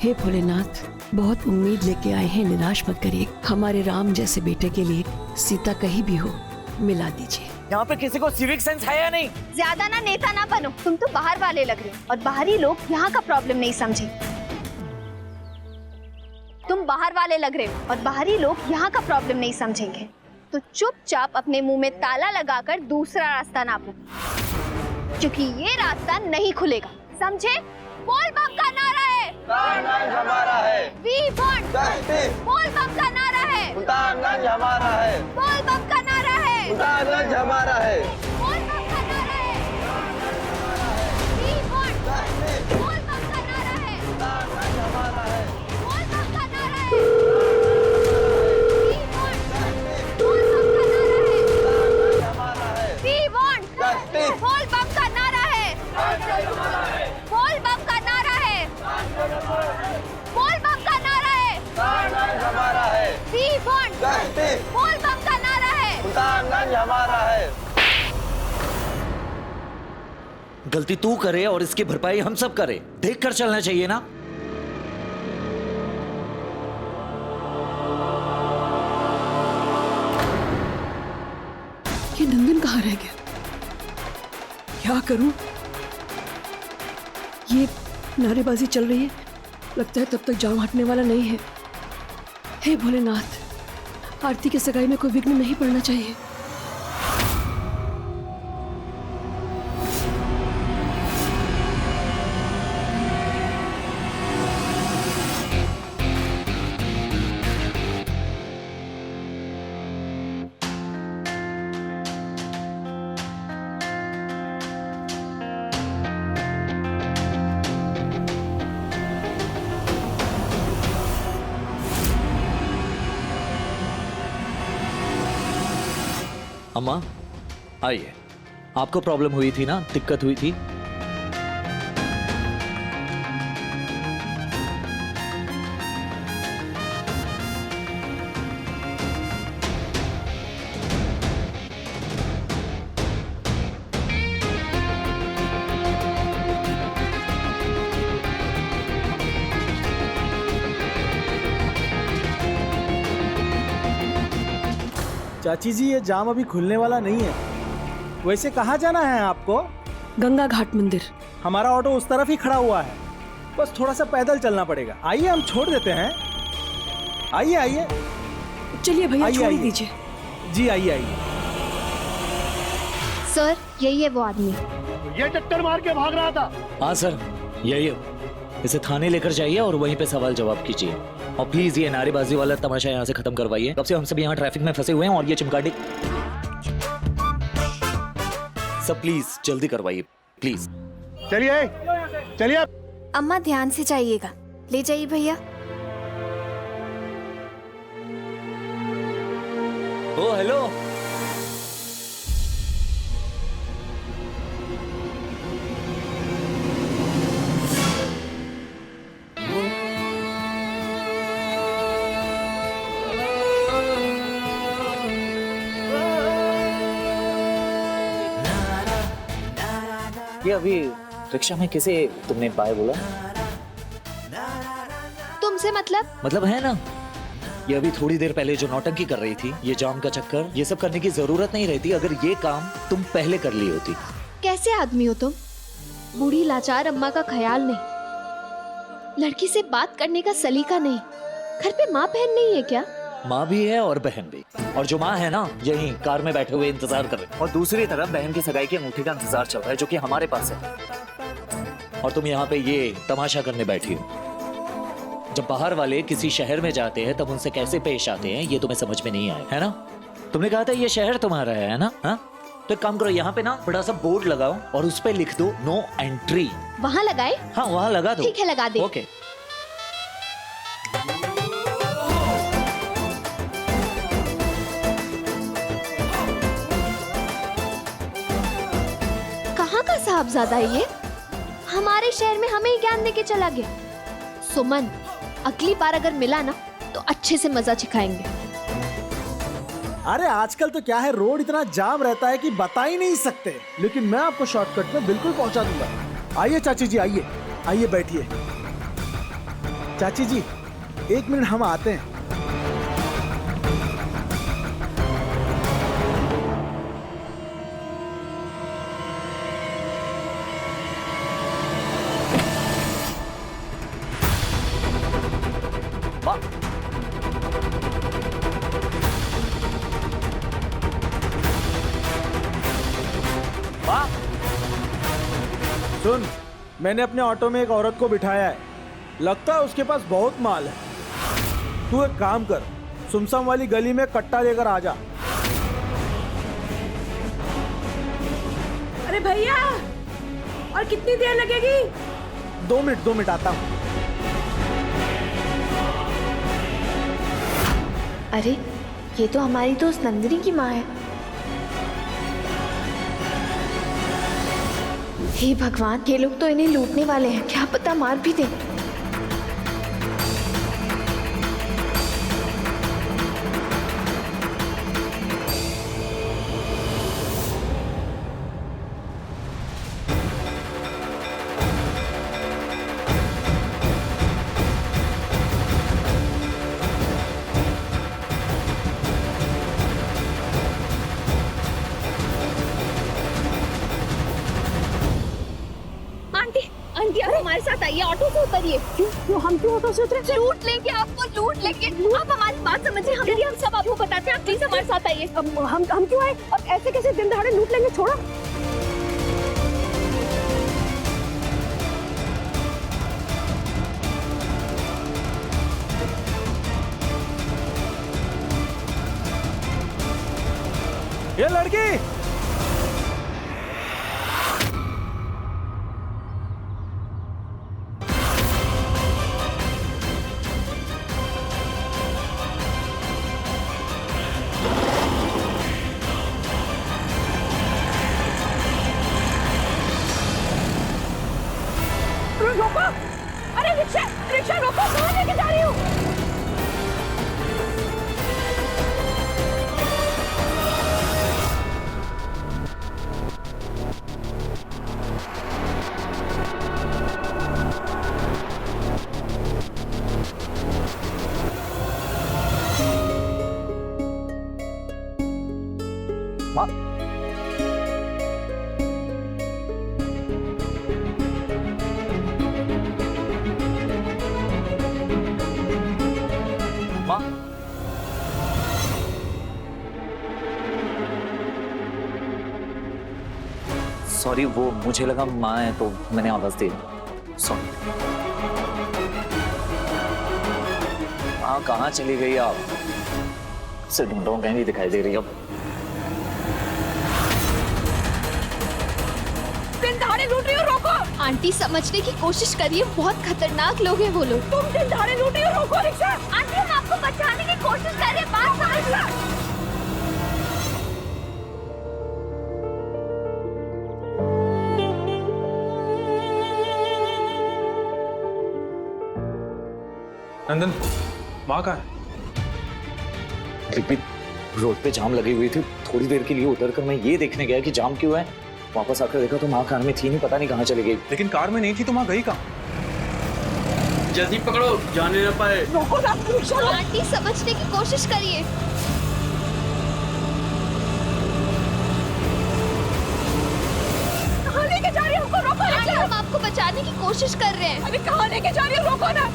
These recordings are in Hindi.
हे भोलेनाथ, बहुत उम्मीद लेके आए हैं, निराश मत करिए। हमारे राम जैसे बेटे के लिए सीता कहीं भी हो मिला दीजिए। यहाँ पे किसी को सिविक सेंस है या नहीं? ज्यादा ना नेता ना बनो, तुम तो बाहर वाले लग रहे हो और बाहरी लोग यहाँ का प्रॉब्लम नहीं समझे। तुम बाहर वाले लग रहे हो और बाहरी लोग यहाँ का प्रॉब्लम नहीं समझेंगे, तो चुपचाप अपने मुंह में ताला लगाकर दूसरा रास्ता नापो, क्योंकि ये रास्ता नहीं खुलेगा, समझे? बोल बम का नारा है, हमारा है। We want justice. बोल बम का नारा है, सुल्तानगंज हमारा है। बोल बम का नारा है, सुल्तानगंज हमारा है। बोल बम का नारा है, वी वांट जस्टिस। बोल बम का नारा है, सुल्तानगंज हमारा है। बोल बम का नारा है, वी वांट जस्टिस। बोल बम का नारा है, सुल्तानगंज हमारा है। We want justice. बोल बम का नारा है, बोल बम का नारा है, बोल बम का नारा है, सुल्तानगंज हमारा है। We want justice. बोल बम का नारा है। सुल्तानगंज हमारा है। गलती तू करे और इसकी भरपाई हम सब करें, देख कर चलना चाहिए ना। ये नंदन कहाँ रह गया? क्या करूं? ये नारेबाजी चल रही है, लगता है तब तक जाम हटने वाला नहीं है। हे भोलेनाथ, आरती की सगाई में कोई विघ्न नहीं पड़ना चाहिए। अम्मा आइए, आपको प्रॉब्लम हुई थी ना, दिक्कत हुई थी। चाची जी, ये जाम अभी खुलने वाला नहीं है। वैसे कहाँ जाना है आपको? गंगा घाट मंदिर। हमारा ऑटो उस तरफ ही खड़ा हुआ है, बस थोड़ा सा पैदल चलना पड़ेगा। आइए हम छोड़ देते हैं। आइए आइए। चलिए भैया, आइए, छोड़ ही आइए। दीजिए। जी आइए आइए। सर, यही है वो आदमी। ये टक्कर मार के भाग रहा था। हाँ सर, यही है। इसे थाने लेकर जाइए और वहीं पे सवाल जवाब कीजिए। और प्लीज ये नारेबाजी वाला तमाशा यहाँ से खत्म करवाइए। कब से हम सब यहाँ ट्रैफिक में फंसे हुए हैं और ये चिमकाटी सब प्लीज जल्दी करवाइए, प्लीज। चलिए चलिए। अम्मा ध्यान से जाइएगा, ले जाइए भैया। ओ हेलो। ये अभी रिक्शा में किसे तुमने बाय बोला? तुमसे मतलब है ना, ये अभी थोड़ी देर पहले जो नौटंकी कर रही थी, ये जाम का चक्कर, ये सब करने की जरूरत नहीं रहती अगर ये काम तुम पहले कर ली होती। कैसे आदमी हो तुम? बूढ़ी लाचार अम्मा का ख्याल नहीं, लड़की से बात करने का सलीका नहीं। घर पे माँ बहन नहीं है क्या? माँ भी है और बहन भी, और जो माँ है ना यही कार में बैठे हुए इंतजार कर रहे, और दूसरी तरफ बहन की सगाई की अंगूठी का इंतजार चल रहा है जो कि हमारे पास है, और तुम यहाँ पे ये तमाशा करने बैठी हो। जब बाहर वाले किसी शहर में जाते हैं तब उनसे कैसे पेश आते हैं ये तुम्हें समझ में नहीं आया है ना। तुमने कहा था ये शहर तुम्हारा है ना? हाँ, तो एक काम करो, यहाँ पे ना बड़ा सा बोर्ड लगाओ और उस पे लिख दो नो एंट्री। वहाँ लगाए? हाँ वहाँ लगा दो। ठीक है, लगा दे। ओके। कहाँ का साहबजादा है ये? हमारे शहर में हमें ही ज्ञान देके चला गया। सुमन, अगली बार अगर मिला ना तो अच्छे से मजा चिखाएंगे। अरे आजकल तो क्या है, रोड इतना जाम रहता है कि बता ही नहीं सकते, लेकिन मैं आपको शॉर्टकट में बिल्कुल पहुंचा दूंगा। आइए चाची जी, आइए आइए, बैठिए। चाची जी 1 मिनट, हम आते हैं। माँ, माँ, सुन, मैंने अपने ऑटो में एक औरत को बिठाया है, लगता है उसके पास बहुत माल है। तू एक काम कर, सुमसम वाली गली में कट्टा लेकर आ जा। अरे भैया, और कितनी देर लगेगी? 2 मिनट आता हूँ। अरे ये तो हमारी दोस्त नंदिनी की माँ है। हे भगवान, ये लोग तो इन्हें लूटने वाले हैं, क्या पता मार भी दें। आंटी आप हमारे साथ आइए, ऑटो से उतरिए। क्यों हम क्यों ऑटो से उतरे? लूट लेंगे आपको, लूट लेंगे। आप हमारी बात समझिए, हम सब आपको बताते हैं, आप प्लीज हमारे साथ आइए। हम क्यों आए? अब ऐसे कैसे दिन दहाड़े लूट लेंगे? छोड़ो। ये लड़की, रोको! अरे रिक्शा रोको, कहाँ लेके जा रही हो? माँ, माँ, सॉरी, वो मुझे लगा माँ है तो मैंने आवाज दी। सॉरी। माँ कहाँ चली गई आप? से ढूंढ रहा हूँ, कहीं नहीं दिखाई दे रही अब। दिन दहाड़े लूट रही हो, रोको! आंटी समझने की कोशिश करिए, बहुत खतरनाक लोग हैं वो लोग। तुम दिन दहाड़े लूट रही हो, रोको रिक्शा! आंटी हम आपको बचाने की कोशिश कर रहे हैं, बात समझिए। नंदन, माँ कहाँ है? रिपीट, रोड पे जाम लगी हुई थी, थोड़ी देर के लिए उतर कर मैं ये देखने गया कि जाम क्यों है। वापस आकर देखा तो माँ कार में थी नहीं, पता नहीं कहाँ चली गई। लेकिन कार में नहीं थी तो माँ गई कहाँ? जल्दी पकड़ो, जाने न पाए। रोको ना रिक्शा! आंटी समझने की कोशिश करिए। कहाँ लेके जा रही हो? हमको रोको आंटी रिक्शा! हम आपको बचाने की कोशिश कर रहे हैं। अरे कहाँ लेके जा रही हो? रोको ना!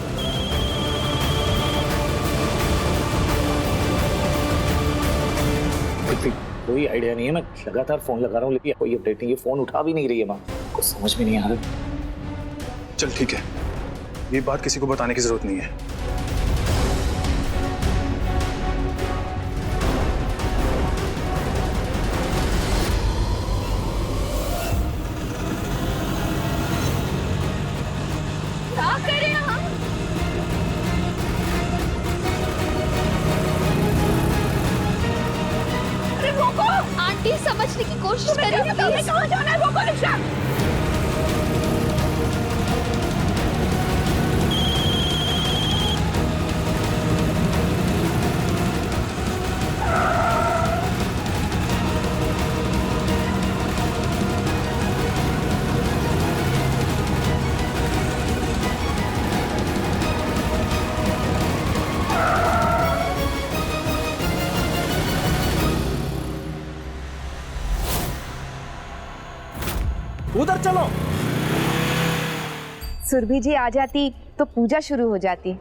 कोई आइडिया नहीं है, मैं लगातार फोन लगा रहा हूँ लेकिन कोई अपडेट नहीं है, फोन उठा भी नहीं रही है माँ, कुछ समझ में नहीं आ रहा। चल ठीक है, ये बात किसी को बताने की जरूरत नहीं है। क्या करें हम? अरे रोको! आंटी समझने की कोशिश तुम्हें करिए क्या पता हमें प्लीज। कहाँ जाना है? रोको रिक्शा! उधर चलो। सुरभि जी आ जाती तो पूजा शुरू हो जाती।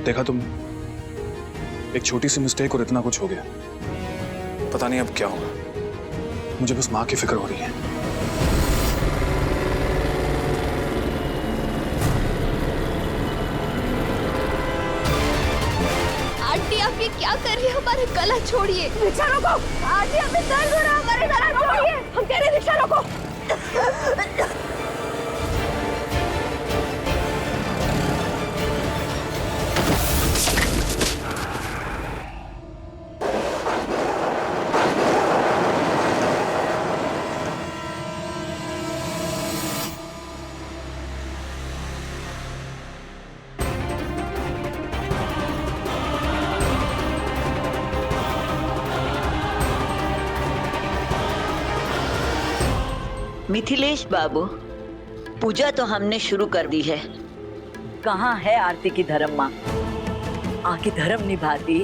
देखा तुम, एक छोटी सी मिस्टेक और इतना कुछ हो गया। पता नहीं अब क्या होगा। मुझे बस माँ की फिक्र हो रही है। आंटी आप ये क्या कर रही है? हमारा गला छोड़िए। रिक्शा रोको। आंटी हमें दर्द हो रहा है, हमारे गला छोड़िए। हम कह रहे हैं रिक्शा रोको। मिथिलेश बाबू, पूजा तो हमने शुरू कर दी है। कहाँ है आरती की धर्म माँ? आके धर्म निभाती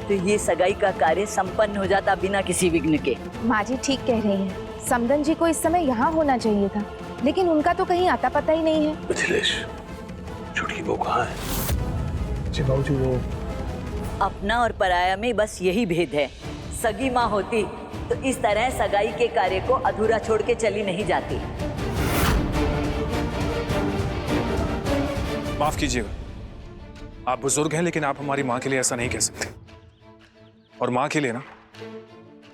तो ये सगाई का कार्य संपन्न हो जाता बिना किसी विघ्न के। माँ जी ठीक कह रही हैं। समदन जी को इस समय यहाँ होना चाहिए था, लेकिन उनका तो कहीं आता पता ही नहीं है। मिथिलेश, छोटी बहू कहाँ है? जी बाबूजी, वो अपना और पराया में बस यही भेद है। सगी माँ होती तो इस तरह सगाई के कार्य को अधूरा छोड़ के चली नहीं जाती। माफ कीजिएगा, आप बुजुर्ग हैं, लेकिन आप हमारी माँ के लिए ऐसा नहीं कह सकते। और माँ के लिए ना,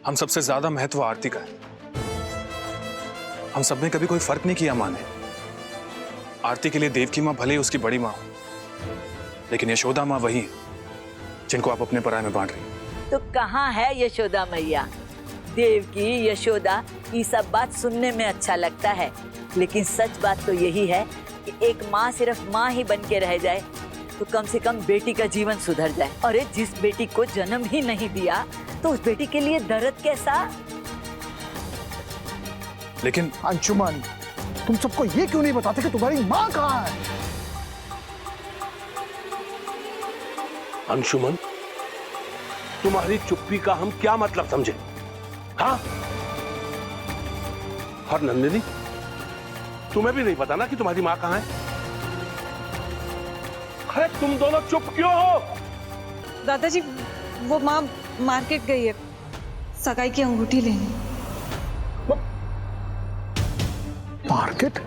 हम सबसे ज्यादा महत्व आरती का है। हम सब ने कभी कोई फर्क नहीं किया माँ ने। आरती के लिए देवकी माँ भले ही उसकी बड़ी माँ हो, लेकिन यशोदा माँ वही है जिनको आप अपने पराये में बांट रही हैं। तो कहाँ है यशोदा मैया? देवकी, यशोदा, ये सब बात सुनने में अच्छा लगता है, लेकिन सच बात तो यही है कि एक माँ सिर्फ माँ ही बन के रह जाए तो कम से कम बेटी का जीवन सुधर जाए। और जिस बेटी को जन्म ही नहीं दिया तो उस बेटी के लिए दर्द कैसा? लेकिन अंशुमन, तुम सबको ये क्यों नहीं बताते कि तुम्हारी माँ कहाँ है? अंशुमन, तुम्हारी चुप्पी का हम क्या मतलब समझे? हाँ? और नंदिनी, तुम्हें भी नहीं पता ना कि तुम्हारी माँ कहाँ है? अरे तुम दोनों चुप क्यों हो? दादाजी, वो माँ मार्केट गई है सगाई की अंगूठी लेने। मार्केट?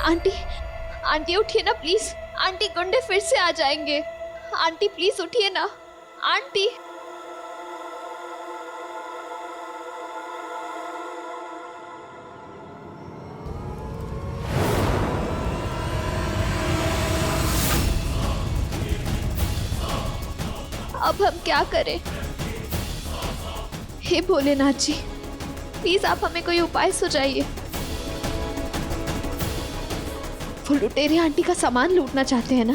आंटी, आंटी उठिए ना प्लीज। आंटी, गुंडे फिर से आ जाएंगे। आंटी प्लीज उठिए ना। आंटी, अब हम क्या करें? हे भोलेनाथ जी, प्लीज आप हमें कोई उपाय सुझाइए। वो लुटेरे आंटी का सामान लूटना चाहते हैं ना,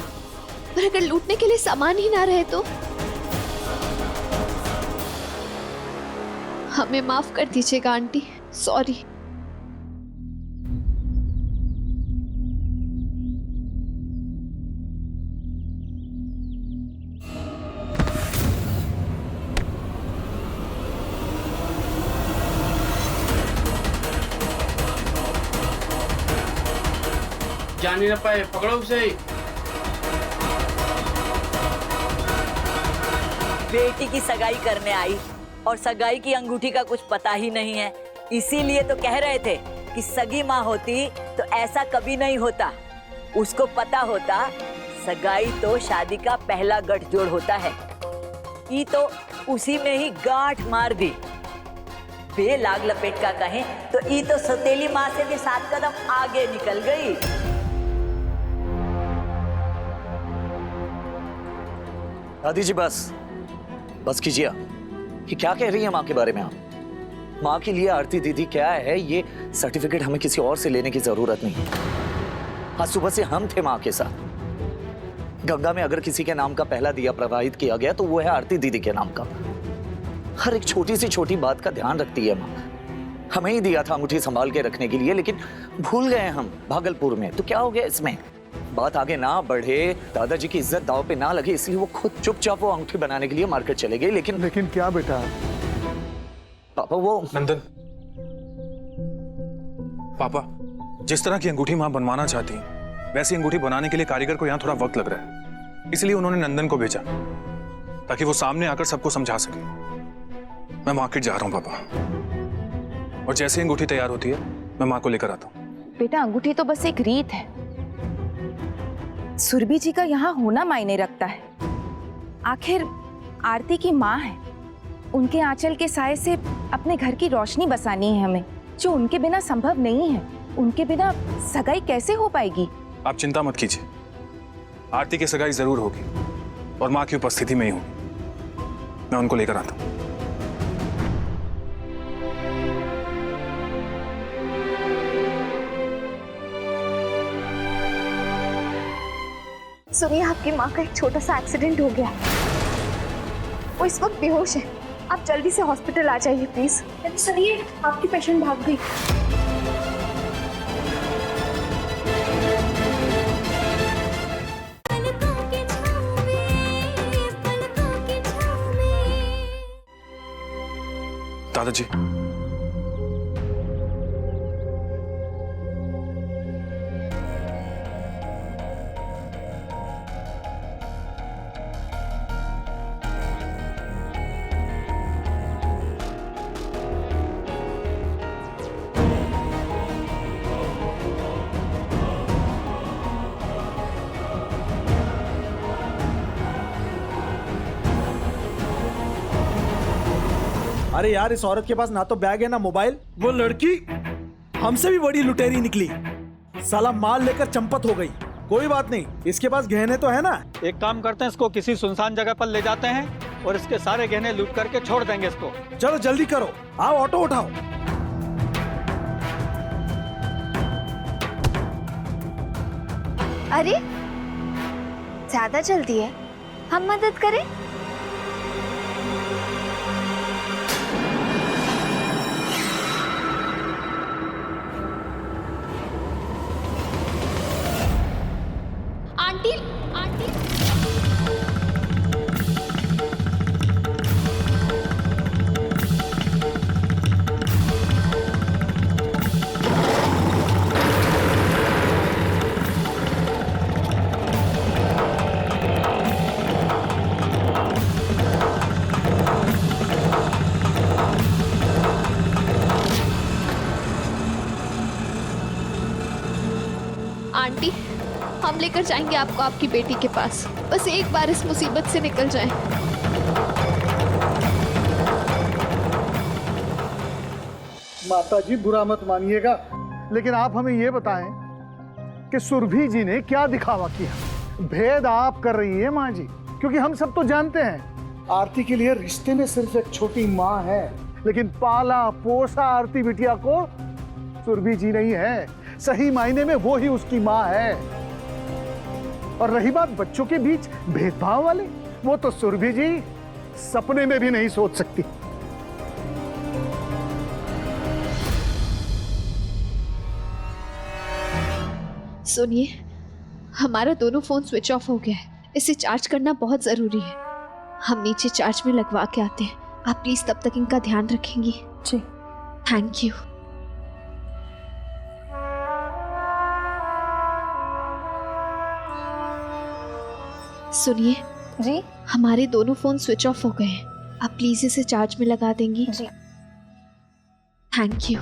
पर अगर लूटने के लिए सामान ही ना रहे तो? हमें माफ कर दीजिएगा आंटी, सॉरी। जान ही ना पाए, पकड़ो उसे। बेटी की सगाई करने आई और सगाई की अंगूठी का कुछ पता ही नहीं है। इसीलिए तो कह रहे थे कि सगी माँ होती तो ऐसा कभी नहीं होता। उसको पता होता सगाई तो शादी का पहला गठजोड़ होता है। ई तो उसी में ही गांठ मार दी। बे लाग लपेट का कहें तो ई तो सौतेली माँ से भी 7 कदम आगे निकल गई। दादी जी बस कीजिए। ये क्या कह रही है माँ के बारे में आप? माँ के लिए आरती दीदी क्या है, ये सर्टिफिकेट हमें किसी और से लेने की जरूरत नहीं है। आज सुबह से हम थे माँ के साथ। गंगा में अगर किसी के नाम का पहला दिया प्रवाहित किया गया तो वो है आरती दीदी के नाम का। हर एक छोटी से छोटी बात का ध्यान रखती है माँ। हमें ही दिया था अंगूठी संभाल के रखने के लिए, लेकिन भूल गए हम भागलपुर में। तो क्या हो गया इसमें? बात आगे ना बढ़े, दादाजी की इज्जत दांव पे ना लगे, इसलिए वो खुद चुपचाप वो अंगूठी बनाने के लिए मार्केट चले गए। लेकिन क्या बेटा? पापा वो नंदन, पापा जिस तरह की अंगूठी माँ बनवाना चाहती है वैसी अंगूठी बनाने के लिए कारीगर को यहाँ थोड़ा वक्त लग रहा है। इसलिए उन्होंने नंदन को भेजा ताकि वो सामने आकर सबको समझा सके। मैं मार्केट जा रहा हूँ पापा, और जैसे अंगूठी तैयार होती है मैं माँ को लेकर आता हूँ। बेटा अंगूठी तो बस एक रीत है। सुरभि जी का यहाँ होना मायने रखता है। आखिर आरती की माँ है, उनके आंचल के साए से अपने घर की रोशनी बसानी है हमें, जो उनके बिना संभव नहीं है। उनके बिना सगाई कैसे हो पाएगी? आप चिंता मत कीजिए, आरती की सगाई जरूर होगी और माँ की उपस्थिति में ही होगी। मैं उनको लेकर आता हूँ। सुनिए, आपकी माँ का एक छोटा सा एक्सीडेंट हो गया। वो इस वक्त बेहोश है। आप जल्दी से हॉस्पिटल आ जाइए प्लीज। सुनिए, आपकी पेशेंट भाग गई। दादाजी, अरे यार, इस औरत के पास ना तो बैग है ना मोबाइल। वो लड़की हमसे भी बड़ी लुटेरी निकली। साला माल लेकर चंपत हो गई। कोई बात नहीं, इसके पास गहने तो है ना। एक काम करते हैं, इसको किसी सुनसान जगह पर ले जाते हैं और इसके सारे गहने लूट करके छोड़ देंगे इसको। चलो जल्दी करो, आओ ऑटो उठाओ। अरे ज्यादा जल्दी है, हम मदद करें? आंटी, आंटी, आंटी, हम लेकर जाएंगे आपको आपकी बेटी के पास। बस एक बार इस मुसीबत से निकल जाएं। माता जी बुरा मत मानिएगा, लेकिन आप हमें ये बताएं कि सुरभि जी ने क्या दिखावा किया। भेद आप कर रही है माँ जी, क्योंकि हम सब तो जानते हैं आरती के लिए रिश्ते में सिर्फ एक छोटी माँ है, लेकिन पाला पोसा आरती बिटिया को सुरभि जी नहीं है। सही मायने में वो ही उसकी माँ है। और रही बात बच्चों के बीच भेदभाव वाली, वो तो सुरभि जी सपने में भी नहीं सोच सकती। सुनिए, हमारा दोनों फोन स्विच ऑफ हो गया है। इसे चार्ज करना बहुत जरूरी है। हम नीचे चार्ज में लगवा के आते हैं। आप प्लीज तब तक इनका ध्यान रखेंगी? जी। Thank you. सुनिए, जी हमारे दोनों फोन स्विच ऑफ हो गए हैं, आप प्लीज इसे चार्ज में लगा देंगी? जी थैंक यू।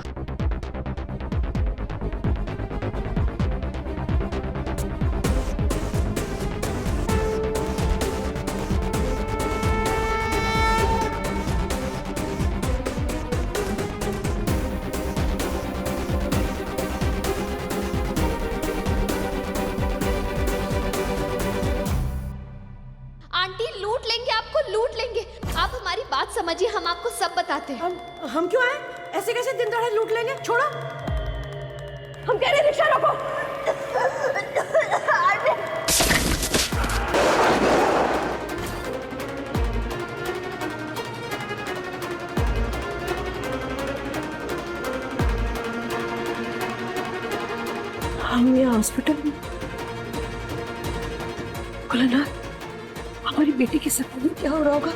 बात समझिए, हम आपको सब बताते हैं। हम क्यों आए? ऐसे कैसे दिन दहाड़े लूट लेंगे? छोड़ो, हम कह रहे हैं रिक्शा रोको। हम यहाँ हॉस्पिटल में, भोलानाथ, हमारी बेटी की सपने में क्या हो रहा होगा?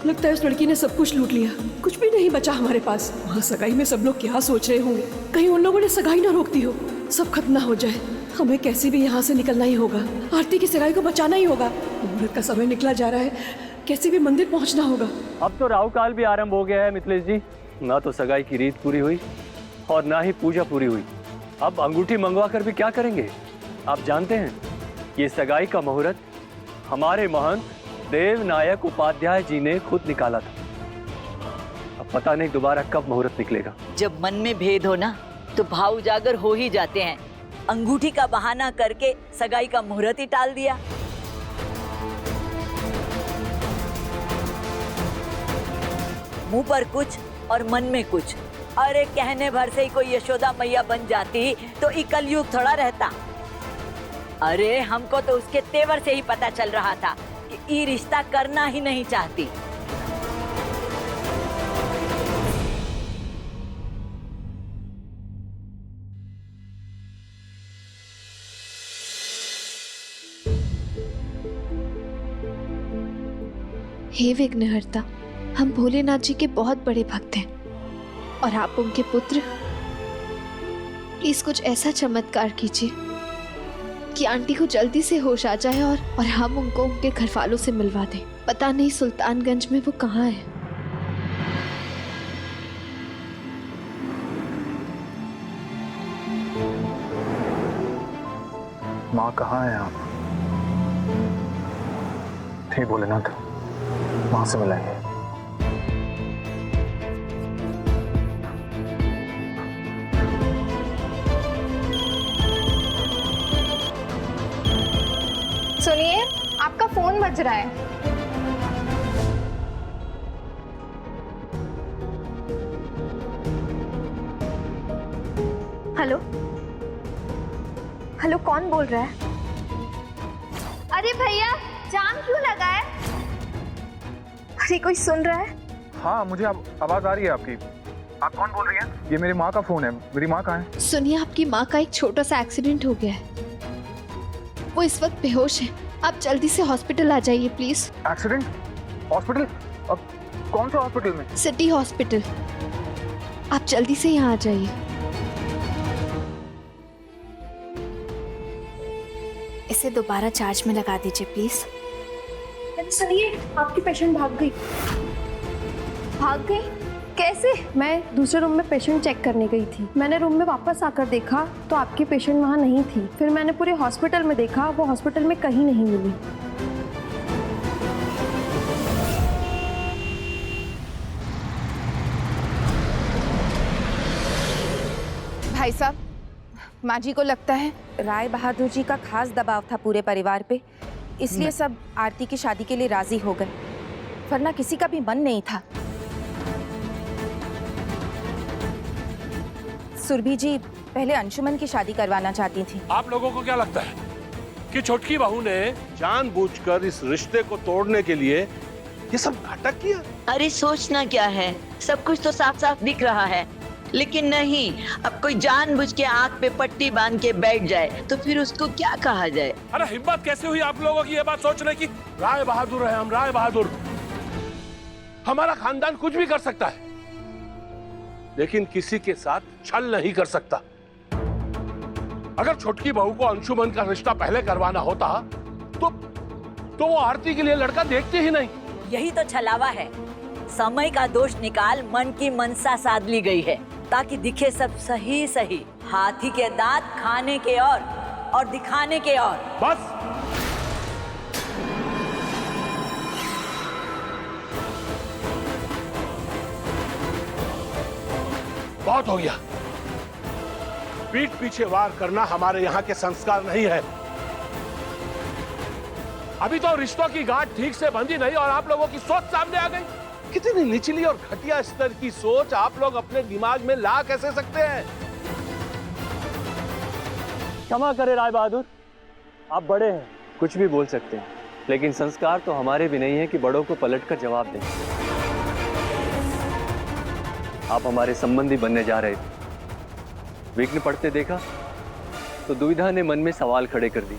लगता है उस लड़की ने सब कुछ लूट लिया, कुछ भी नहीं बचा हमारे पास। वहाँ सगाई में सब लोग क्या सोच रहे होंगे, कहीं उन लोगों ने सगाई ना रोक दी हो, सब खत्म ना हो जाए। हमें कैसे भी यहाँ से निकलना ही होगा, आरती की सगाई को बचाना ही होगा। मुहूर्त का समय निकला जा रहा है, कैसे भी मंदिर पहुँचना होगा। अब तो राहु काल भी आरंभ हो गया है मिथिलेश जी, ना तो सगाई की रीत पूरी हुई और ना ही पूजा पूरी हुई। अब अंगूठी मंगवा कर भी क्या करेंगे? आप जानते हैं ये सगाई का मुहूर्त हमारे महंत देवनायक उपाध्याय जी ने खुद निकाला था। अब पता नहीं दोबारा कब मुहूर्त निकलेगा। जब मन में भेद हो ना तो भाव उजागर हो ही जाते हैं। अंगूठी का बहाना करके सगाई का मुहूर्त ही टाल दिया। मुंह पर कुछ और मन में कुछ। अरे कहने भर से ही कोई यशोदा मैया बन जाती तो ये कलयुग थोड़ा रहता। अरे हमको तो उसके तेवर से ही पता चल रहा था कि ये रिश्ता करना ही नहीं चाहती। हे विघ्नहर्ता, हम भोलेनाथ जी के बहुत बड़े भक्त हैं और आप उनके पुत्र। प्लीज कुछ ऐसा चमत्कार कीजिए कि आंटी को जल्दी से होश आ जाए और हम उनको उनके घर वालों से मिलवा दें। पता नहीं सुल्तानगंज में वो कहाँ है। माँ कहाँ है आप? ठीक भोलेनाथ, माँ से मिलाएंगे। सुनिए, आपका फोन बज रहा है। हेलो हेलो, कौन बोल रहा है? अरे भैया, जाम क्यों लगा है? अरे कोई सुन रहा है? हाँ, मुझे आवाज आ रही है आपकी। आप कौन बोल रही हैं? ये मेरी माँ का फोन है। मेरी माँ कहाँ है? सुनिए, आपकी माँ का एक छोटा सा एक्सीडेंट हो गया है, वो इस वक्त बेहोश है। आप जल्दी से हॉस्पिटल आ जाइए प्लीज। एक्सीडेंट? हॉस्पिटल? अब कौन सा हॉस्पिटल में? City hospital. आप जल्दी से यहाँ आ जाइए। इसे दोबारा चार्ज में लगा दीजिए प्लीज। सुनिए, आपकी पेशेंट भाग गई। भाग गई? कैसे? मैं दूसरे रूम में पेशेंट चेक करने गई थी। मैंने रूम में वापस आकर देखा तो आपकी पेशेंट वहाँ नहीं थी। फिर मैंने पूरे हॉस्पिटल में देखा, वो हॉस्पिटल में कहीं नहीं मिली। भाई साहब, माँ जी को लगता है राय बहादुर जी का खास दबाव था पूरे परिवार पे, इसलिए सब आरती की शादी के लिए राजी हो गए, वरना किसी का भी मन नहीं था। सुरभि जी पहले अंशुमन की शादी करवाना चाहती थी। आप लोगों को क्या लगता है कि छोटकी बहू ने जानबूझकर इस रिश्ते को तोड़ने के लिए ये सब नाटक किया? अरे सोचना क्या है, सब कुछ तो साफ साफ दिख रहा है। लेकिन नहीं, अब कोई जानबूझ के आंख पे पट्टी बांध के बैठ जाए तो फिर उसको क्या कहा जाए? अरे हिम्मत कैसे हुई आप लोगों की ये बात सोचने की? राय बहादुर है हम, राय बहादुर। हमारा खानदान कुछ भी कर सकता है, लेकिन किसी के साथ छल नहीं कर सकता। अगर छोटकी बहू को अंशुमन का रिश्ता पहले करवाना होता तो वो आरती के लिए लड़का देखती ही नहीं। यही तो छलावा है। समय का दोष निकाल मन की मनसा साध ली गई है ताकि दिखे सब सही सही। हाथी के दांत खाने के और दिखाने के और। बस बहुत हो गया। पीठ पीछे वार करना हमारे यहाँ के संस्कार नहीं है। अभी तो रिश्तों की गांठ ठीक से बंधी नहीं और आप लोगों की सोच सामने आ गई। कितनी निचली और घटिया स्तर की सोच आप लोग अपने दिमाग में ला कैसे सकते हैं? क्षमा करें राय बहादुर, आप बड़े हैं, कुछ भी बोल सकते हैं, लेकिन संस्कार तो हमारे भी नहीं है कि बड़ों को पलटकर जवाब दें। आप हमारे संबंधी बनने जा रहे थे, विघ्न पड़ते देखा तो दुविधा ने मन में सवाल खड़े कर दी।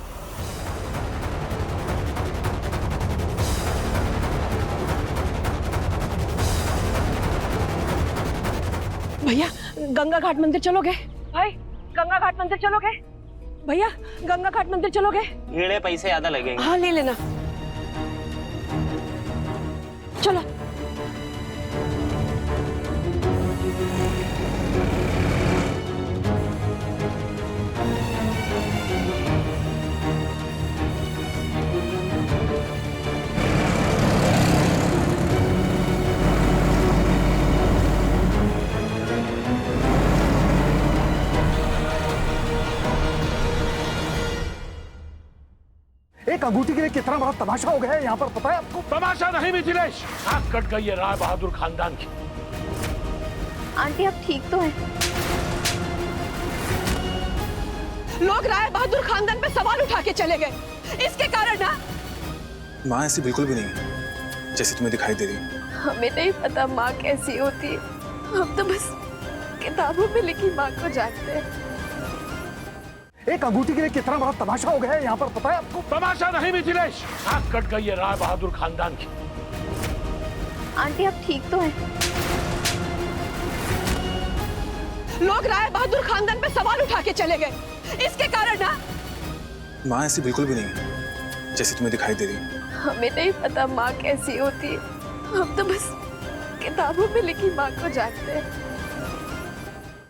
भैया गंगा घाट मंदिर चलोगे? भाई गंगा घाट मंदिर चलोगे? भैया गंगा घाट मंदिर चलोगे? थोड़े पैसे ज्यादा लगेंगे। हाँ ले लेना। चलो। एक अंगूठी के लिए कितना बड़ा तमाशा हो गया है यहाँ पर, पता है आपको? तमाशा नहीं मिथिलेश, नाक कट गई है राय बहादुर खानदान की। आंटी आप ठीक तो हैं? लोग राय बहादुर खानदान पे सवाल उठा के चले गए, इसके कारण ना। माँ ऐसी बिल्कुल भी नहीं है जैसी तुम्हें दिखाई दे रही है। हमें नहीं पता माँ कैसी होती है, हम तो बस किताबों में लिखी माँ को जानते हैं। एक अंगूठी के लिए कितना बड़ा तमाशा हो गया है यहाँ पर, पता है आपको? तमाशा नहीं मिथिलेश, नाक कट गई है राय बहादुर खानदान की। आंटी आप ठीक तो हैं? लोग राय बहादुर खानदान पे सवाल उठा के चले गए, इसके कारण ना। माँ ऐसी बिल्कुल भी नहीं है जैसी तुम्हें दिखाई दे रही है। हमें नहीं पता माँ कैसी होती है, हम तो बस किताबों में लिखी माँ को जानते हैं।